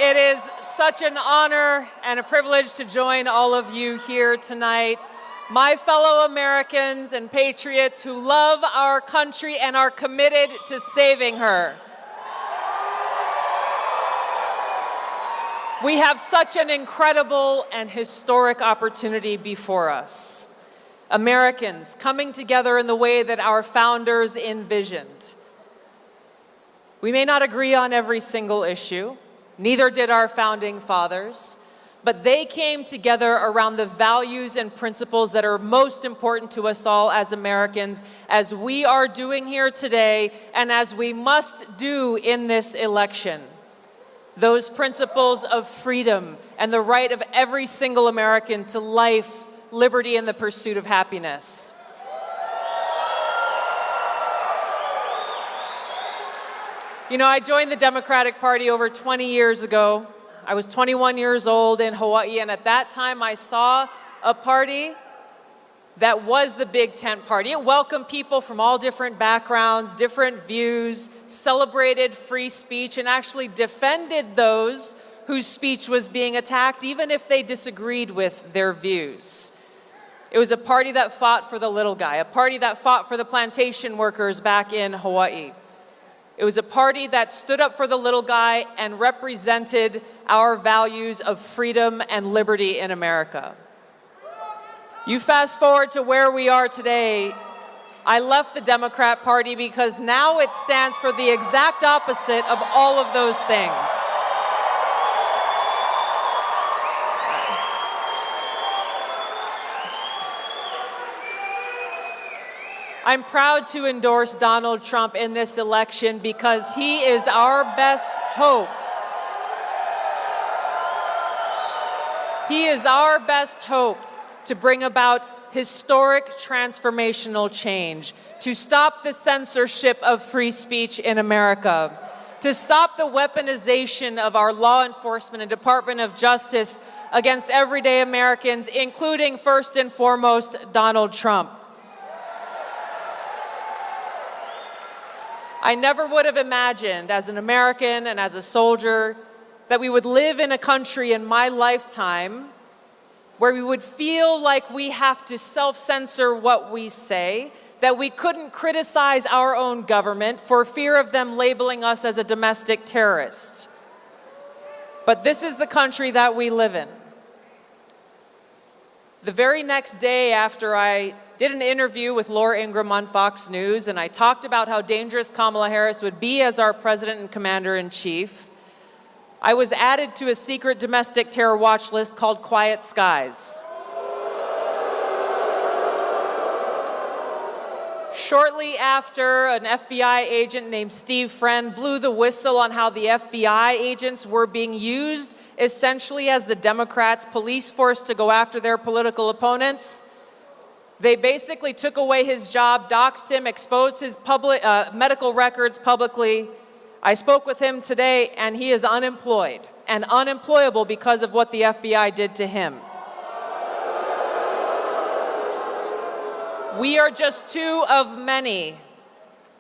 It is such an honor and a privilege to join all of you here tonight, my fellow Americans and patriots who love our country and are committed to saving her. We have such an incredible and historic opportunity before us. Americans coming together in the way that our founders envisioned. We may not agree on every single issue, neither did our founding fathers, but they came together around the values and principles that are most important to us all as Americans, as we are doing here today and as we must do in this election. Those principles of freedom and the right of every single American to life, liberty, and the pursuit of happiness. You know, I joined the Democratic Party over 20 years ago. I was 21 years old in Hawaii, and at that time I saw a party that was the big tent party. It welcomed people from all different backgrounds, different views, celebrated free speech, and actually defended those whose speech was being attacked, even if they disagreed with their views. It was a party that fought for the little guy, a party that fought for the plantation workers back in Hawaii. It was a party that stood up for the little guy and represented our values of freedom and liberty in America. You fast forward to where we are today. I left the Democrat Party because now it stands for the exact opposite of all of those things. I'm proud to endorse Donald Trump in this election because he is our best hope. He is our best hope to bring about historic transformational change, to stop the censorship of free speech in America, to stop the weaponization of our law enforcement and Department of Justice against everyday Americans, including first and foremost Donald Trump. I never would have imagined as an American and as a soldier that we would live in a country in my lifetime where we would feel like we have to self-censor what we say, that we couldn't criticize our own government for fear of them labeling us as a domestic terrorist. But this is the country that we live in. The very next day after I did an interview with Laura Ingraham on Fox News, and I talked about how dangerous Kamala Harris would be as our president and commander-in-chief, I was added to a secret domestic terror watch list called Quiet Skies. Shortly after, an FBI agent named Steve Friend blew the whistle on how the FBI agents were being used essentially as the Democrats' police force to go after their political opponents. They basically took away his job, doxed him, exposed his medical records publicly. I spoke with him today, and he is unemployed and unemployable because of what the FBI did to him. We are just two of many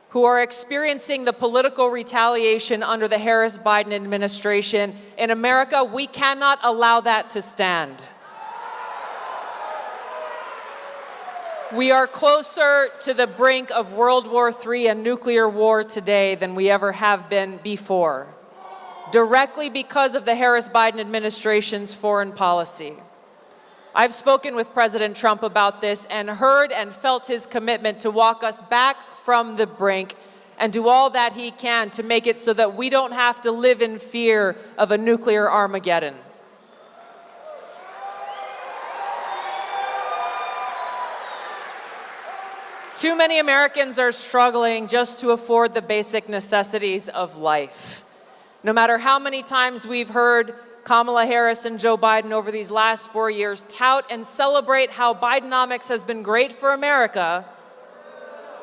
who are experiencing the political retaliation under the Harris-Biden administration. In America, we cannot allow that to stand. We are closer to the brink of World War III and nuclear war today than we ever have been before, directly because of the Harris-Biden administration's foreign policy. I've spoken with President Trump about this and heard and felt his commitment to walk us back from the brink and do all that he can to make it so that we don't have to live in fear of a nuclear Armageddon. Too many Americans are struggling just to afford the basic necessities of life. No matter how many times we've heard Kamala Harris and Joe Biden over these last 4 years tout and celebrate how Bidenomics has been great for America,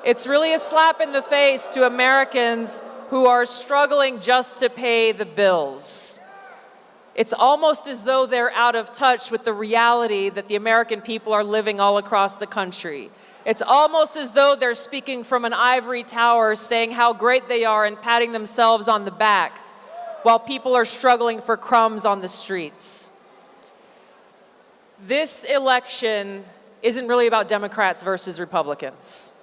it's really a slap in the face to Americans who are struggling just to pay the bills. It's almost as though they're out of touch with the reality that the American people are living all across the country. It's almost as though they're speaking from an ivory tower saying how great they are and patting themselves on the back, while people are struggling for crumbs on the streets. This election isn't really about Democrats versus Republicans.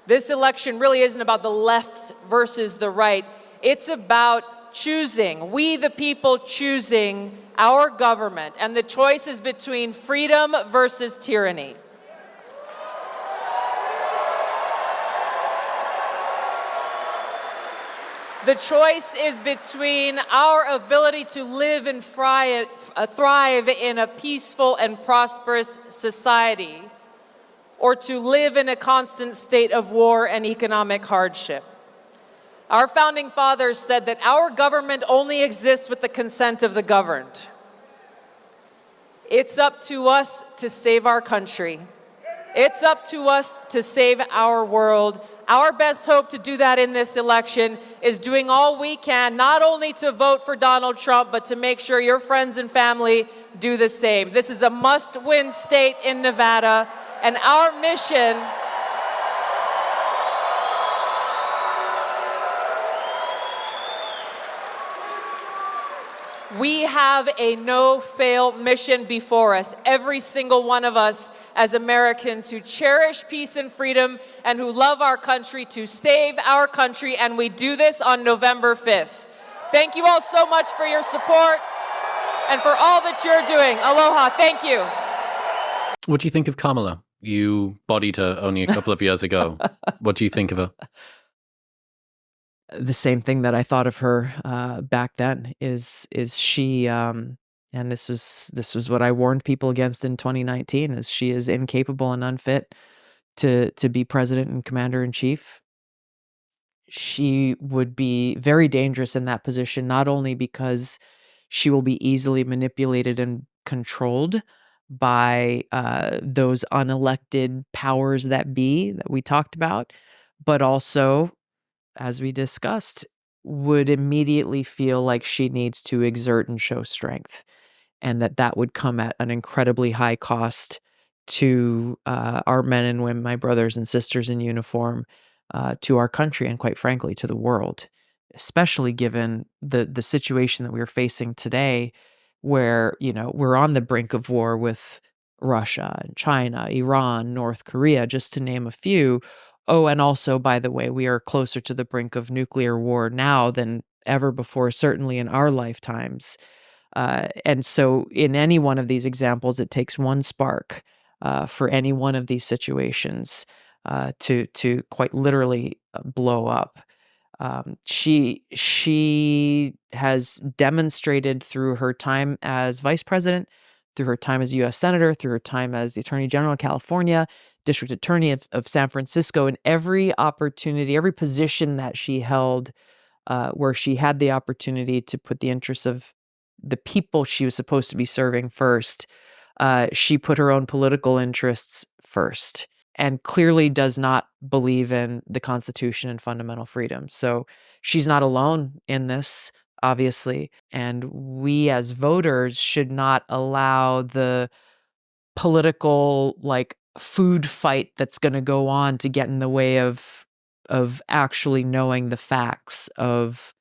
This election really isn't about the left versus the right. It's about choosing, we the people choosing our government, and the choice is between freedom versus tyranny. The choice is between our ability to live and thrive in a peaceful and prosperous society, or to live in a constant state of war and economic hardship. Our founding fathers said that our government only exists with the consent of the governed. It's up to us to save our country. It's up to us to save our world. Our best hope to do that in this election is doing all we can, not only to vote for Donald Trump, but to make sure your friends and family do the same. This is a must-win state in Nevada, and our mission we have a no-fail mission before us, every single one of us as Americans who cherish peace and freedom and who love our country, to save our country, and we do this on November 5th. Thank you all so much for your support and for all that you're doing. Aloha. Thank you. What do you think of Kamala? You bodied her only a couple of years ago. What do you think of her? The same thing that I thought of her back then is she and this was what I warned people against in 2019, is she is incapable and unfit to be president and commander in chief. She would be very dangerous in that position, not only because she will be easily manipulated and controlled by those unelected powers that be that we talked about, but also, as we discussed, would immediately feel like she needs to exert and show strength, and that would come at an incredibly high cost to our men and women, my brothers and sisters in uniform, to our country, and quite frankly, to the world, especially given the situation that we're facing today, where, we're on the brink of war with Russia and China, Iran, North Korea, just to name a few. Oh, and also, by the way, we are closer to the brink of nuclear war now than ever before, certainly in our lifetimes. And so in any one of these examples, it takes one spark for any one of these situations to quite literally blow up. She has demonstrated through her time as vice president, through her time as U.S. Senator, through her time as the Attorney General of California, District Attorney of San Francisco, and every opportunity, every position that she held where she had the opportunity to put the interests of the people she was supposed to be serving first, she put her own political interests first, and clearly does not believe in the Constitution and fundamental freedoms. So she's not alone in this, obviously, and we as voters should not allow the political food fight that's going to go on to get in the way of actually knowing the facts of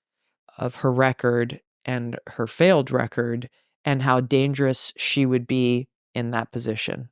her record and her failed record, and how dangerous she would be in that position.